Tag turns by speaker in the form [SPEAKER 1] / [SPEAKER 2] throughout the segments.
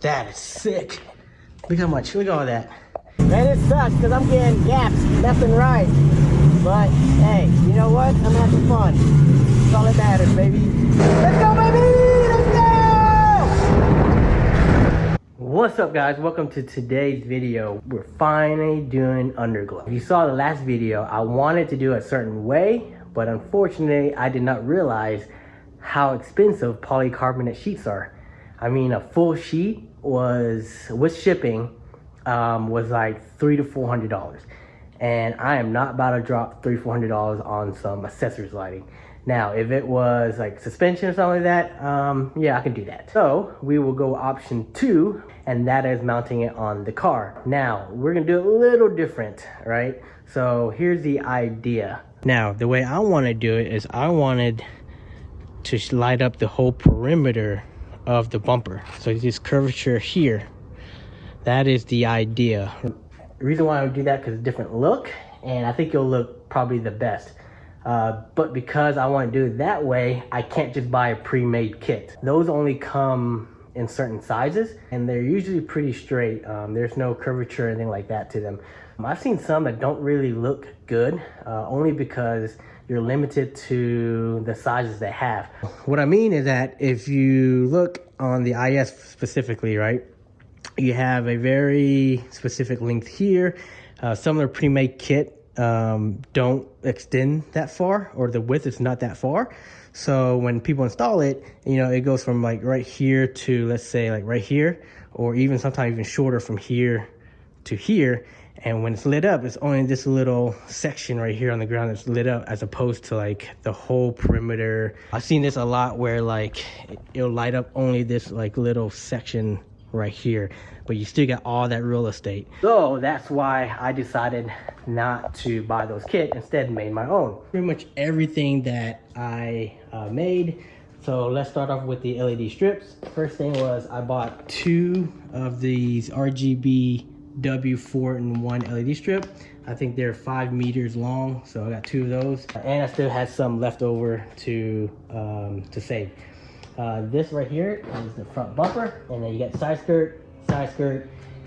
[SPEAKER 1] That is sick. Look how much, look at all that.
[SPEAKER 2] Man, it sucks because I'm getting gaps left and right. But hey, you know what? I'm having fun. That's all that matters, baby. Let's go, baby! Let's go!
[SPEAKER 1] What's up, guys? Welcome to today's video. We're finally doing Underglow. If you saw the last video, I wanted to do it a certain way, but unfortunately, I did not realize how expensive polycarbonate sheets are. I mean, a full sheet was, with shipping, was like $300 to $400. And I am not about to drop $300 to $400 on some accessories lighting. Now, if it was like suspension or something like that, yeah, I can do that. So we will go option 2, and that is mounting it on the car. Now, we're gonna do it a little different, right? So here's the idea. Now, the way I wanna do it is I wanted to light up the whole perimeter of the bumper. So this curvature here, that is the idea. The reason why I would do that because it's a different look, and I think it'll look probably the best. But because I want to do it that way, I can't just buy a pre-made kit. Those only come in certain sizes, and they're usually pretty straight. There's no curvature or anything like that to them. I've seen some that don't really look good, only because you're limited to the sizes they have. What I mean is that if you look on the IS specifically, right, you have a very specific length here. Some of the pre-made kit don't extend that far, or the width is not that far. So when people install it, you know, it goes from like right here to, let's say, like right here, or even sometimes even shorter from here to here. And when it's lit up, it's only this little section right here on the ground that's lit up, as opposed to like the whole perimeter. I've seen this a lot where like it'll light up only this like little section right here, but you still got all that real estate. So that's why I decided not to buy those kits, instead made my own. Pretty much everything that I made. So let's start off with the LED strips. First thing was I bought 2 of these RGBW 4-in-1 LED strip. I think they're 5 meters long, so I got 2 of those, and I still had some left over to save. This right here is the front bumper, and then you got side skirt,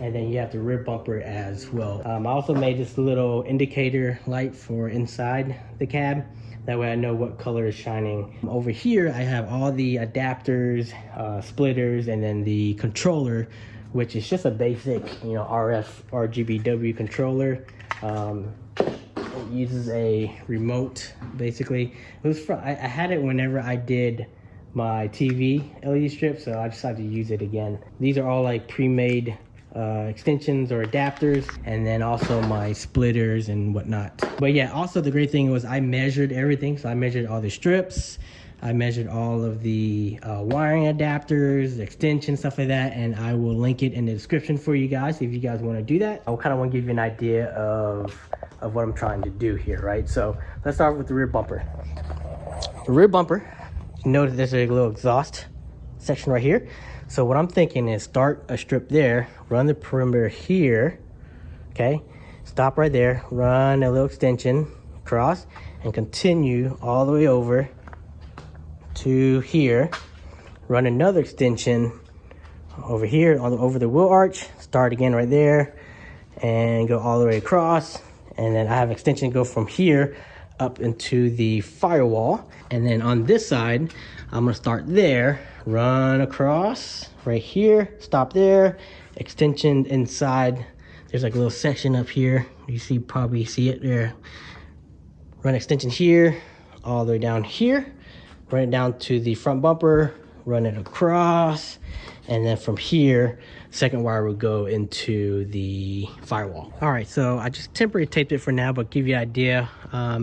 [SPEAKER 1] and then you have the rear bumper as well. I also made this little indicator light for inside the cab. That way I know what color is shining. Over here, I have all the adapters, splitters, and then the controller, which is just a basic, you know, RGBW controller. It uses a remote, basically. It was I had it whenever I did my TV LED strip, so I decided to use it again. These are all like pre-made extensions or adapters, and then also my splitters and whatnot. But yeah, also the great thing was I measured everything. So I measured all the strips, I measured all of the wiring adapters, extensions, stuff like that, and I will link it in the description for you guys if you guys want to do that. I kind of want to give you an idea of what I'm trying to do here, right? So let's start with the rear bumper. The rear bumper, notice there's a little exhaust section right here. So what I'm thinking is start a strip there, run the perimeter here, okay? Stop right there, run a little extension across, and continue all the way over to here. Run another extension over here, over the wheel arch, start again right there, and go all the way across. And then I have an extension go from here up into the firewall. And then on this side, I'm gonna start there, run across right here, stop there, extension inside. There's like a little section up here. You probably see it there. Run extension here, all the way down here, run it down to the front bumper, run it across, and then from here, second wire will go into the firewall. All right, so I just temporarily taped it for now, but give you an idea.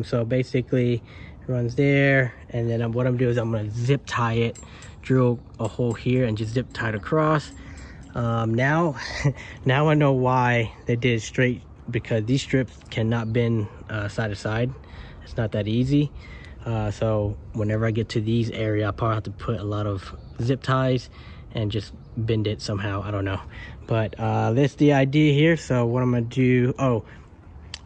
[SPEAKER 1] So basically, it runs there, and then what I'm doing is I'm gonna zip tie it, drill a hole here, and just zip tie it across. Now I know why they did it straight, because these strips cannot bend side to side. It's not that easy. So whenever I get to these area, I'll probably have to put a lot of zip ties and just bend it somehow. I don't know, but that's the idea here. So what I'm gonna do,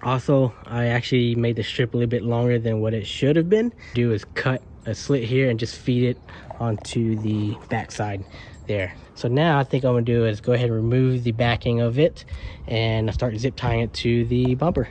[SPEAKER 1] also I actually made the strip a little bit longer than what it should have been. Do is cut a slit here and just feed it onto the back side. there. So now I think I'm gonna do is go ahead and remove the backing of it and start zip tying it to the bumper.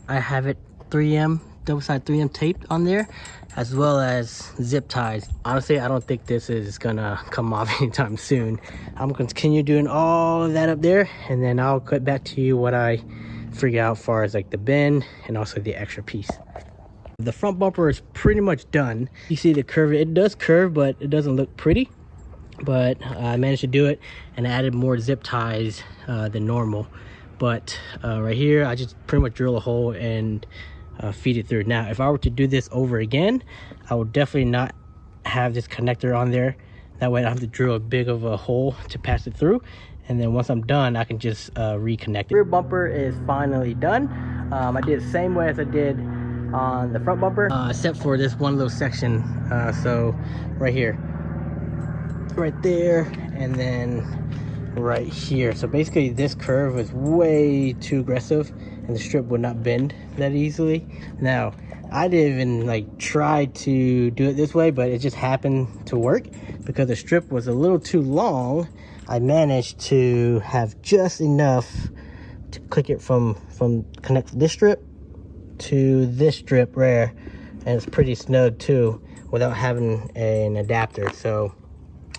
[SPEAKER 1] I have it 3M, double-side 3M taped on there, as well as zip ties. Honestly, I don't think this is gonna come off anytime soon. I'm gonna continue doing all of that up there, and then I'll cut back to you what I figure out as far as like the bend and also the extra piece. The front bumper is pretty much done. You see the curve, it does curve, but it doesn't look pretty. But I managed to do it, and I added more zip ties than normal. But right here, I just pretty much drill a hole and feed it through. Now, if I were to do this over again, I would definitely not have this connector on there. That way I don't have to drill a big of a hole to pass it through. And then once I'm done, I can just reconnect it. Rear bumper is finally done. I did the same way as I did on the front bumper, except for this one little section. So right here, right there, and then right here. So basically this curve is way too aggressive and the strip would not bend that easily. Now, I didn't even like try to do it this way, but it just happened to work because the strip was a little too long. I managed to have just enough to click it from connect this strip to this strip there, and it's pretty snug too without having an adapter. So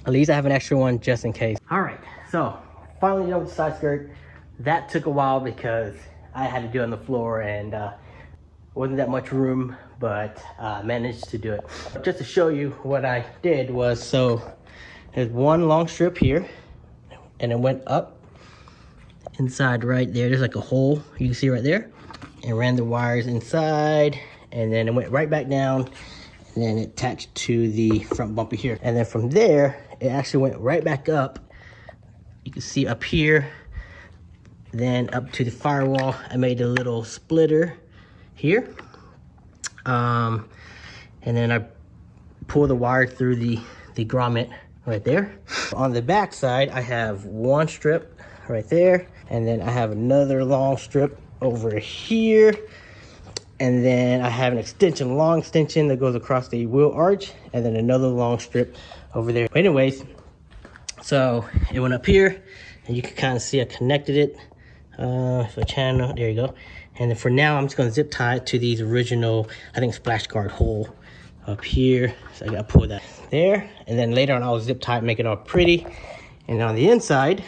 [SPEAKER 1] at least I have an extra one just in case. All right, so finally done with the side skirt. That took a while because I had to do it on the floor and wasn't that much room, but managed to do it. Just to show you what I did was, so there's one long strip here, and it went up inside right there. There's like a hole you can see right there, and ran the wires inside, and then it went right back down, and then it attached to the front bumper here. And then from there, it actually went right back up. You can see up here, then up to the firewall. I made a little splitter here. And then I pull the wire through the grommet right there. On the back side, I have one strip right there, and then I have another long strip over here, and then I have an extension, long extension that goes across the wheel arch, and then another long strip over there. But anyways, so it went up here, and you can kind of see I connected it. So channel, there you go. And then for now, I'm just gonna zip tie it to these original, I think, splash guard hole up here. So I gotta pull that there, and then later on I'll zip tie it, make it all pretty. And on the inside,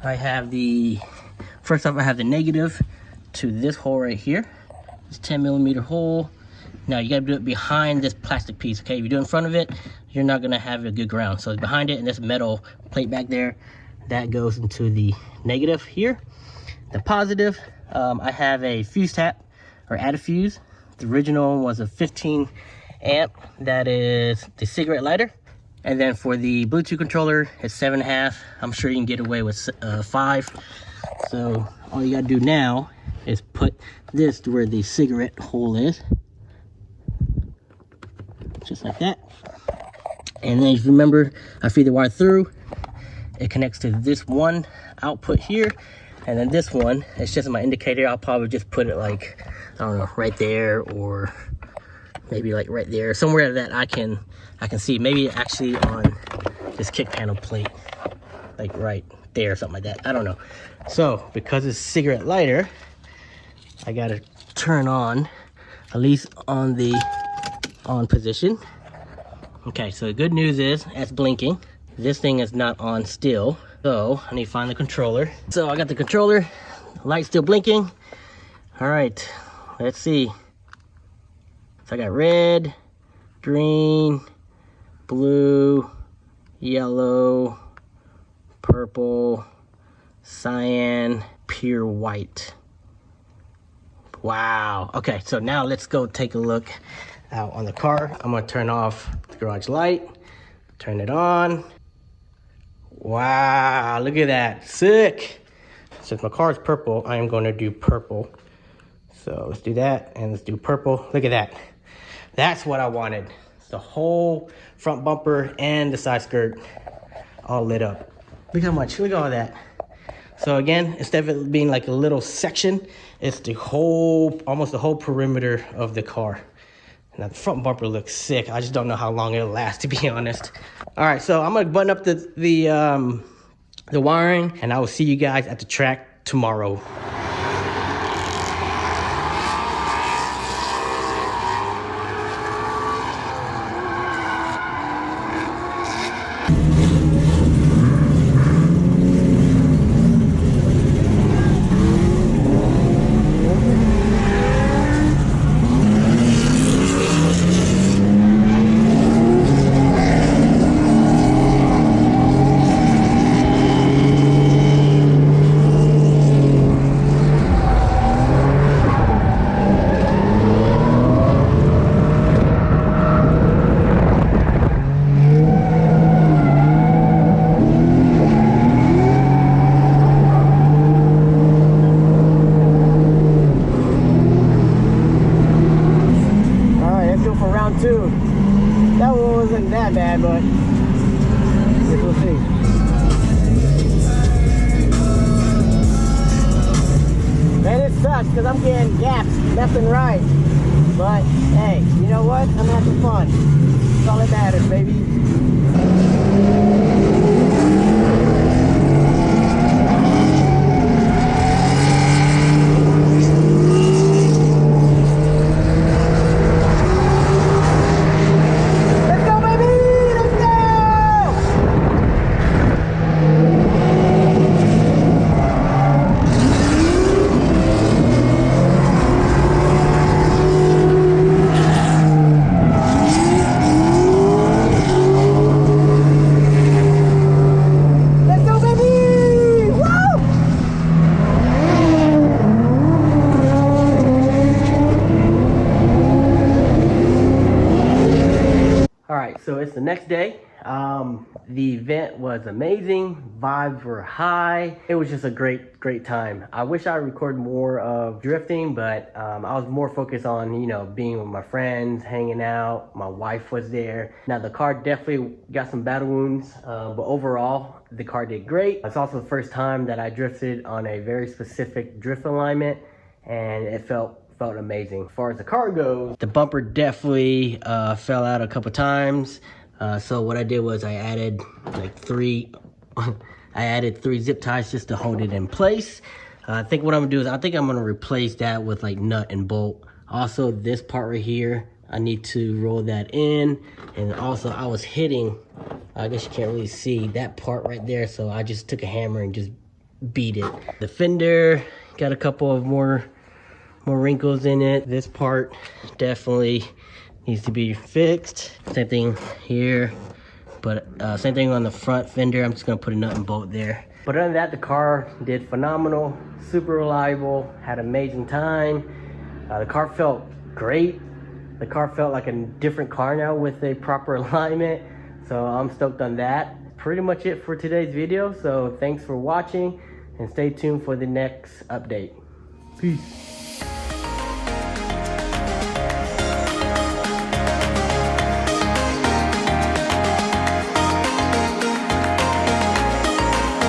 [SPEAKER 1] I have the, first off, I have the negative to this hole right here. This 10mm hole. Now you gotta do it behind this plastic piece, okay? If you do it in front of it, you're not gonna have a good ground. So it's behind it, and this metal plate back there, that goes into the negative here. The positive, I have a fuse tap, or add a fuse. The original one was a 15 amp, that is the cigarette lighter. And then for the Bluetooth controller, it's 7.5. I'm sure you can get away with 5. So all you gotta do now is put this to where the cigarette hole is. Just like that. And then if you remember, I feed the wire through. It connects to this one output here. And then this one, it's just my indicator. I'll probably just put it like, I don't know, right there, or maybe like right there, somewhere that I can see. Maybe actually on this kick panel plate, like right there, something like that. I don't know. So because it's cigarette lighter, I gotta turn on, at least on the on position. Okay, so the good news is it's blinking. This thing is not on still. So I need to find the controller. So I got the controller, light still blinking. All right, let's see. So I got red, green, blue, yellow, purple, cyan pure white. Wow. Okay, so now let's go take a look out on the car. I'm gonna turn off the garage light, turn it on. Wow, look at that, sick. Since my car is purple, I am gonna do purple. So let's do that, and let's do purple. Look at that. That's what I wanted. The whole front bumper and the side skirt all lit up. Look how much, look at all that. So again, instead of it being like a little section, it's the whole, almost the whole perimeter of the car. Now the front bumper looks sick. I just don't know how long it'll last, to be honest. All right, so I'm gonna button up the wiring, and I will see you guys at the track tomorrow. That one wasn't that bad, but guess we'll see. Man, it sucks because I'm getting gaps left and right. But hey, you know what? I'm having fun. That's all that matters, baby. So it's the next day. The event was amazing. Vibes were high. It was just a great time. I wish I recorded more of drifting, but I was more focused on, you know, being with my friends, hanging out. My wife was there. Now the car definitely got some battle wounds, but overall the car did great. It's also the first time that I drifted on a very specific drift alignment, and it felt amazing. As far as the car goes, the bumper definitely fell out a couple times. So what I did was I added like three zip ties just to hold it in place. I think what I'm gonna do is I'm gonna replace that with like nut and bolt. Also this part right here, I need to roll that in. And also I was hitting, I guess you can't really see that part right there. So I just took a hammer and just beat it. The fender got a couple of more wrinkles in it. This part definitely needs to be fixed. Same thing here, but same thing on the front fender. I'm just gonna put a nut and bolt there. But other than that, the car did phenomenal, super reliable, had an amazing time. The car felt great. The car felt like a different car now with a proper alignment. So I'm stoked on that. Pretty much it for today's video. So thanks for watching and stay tuned for the next update. Peace.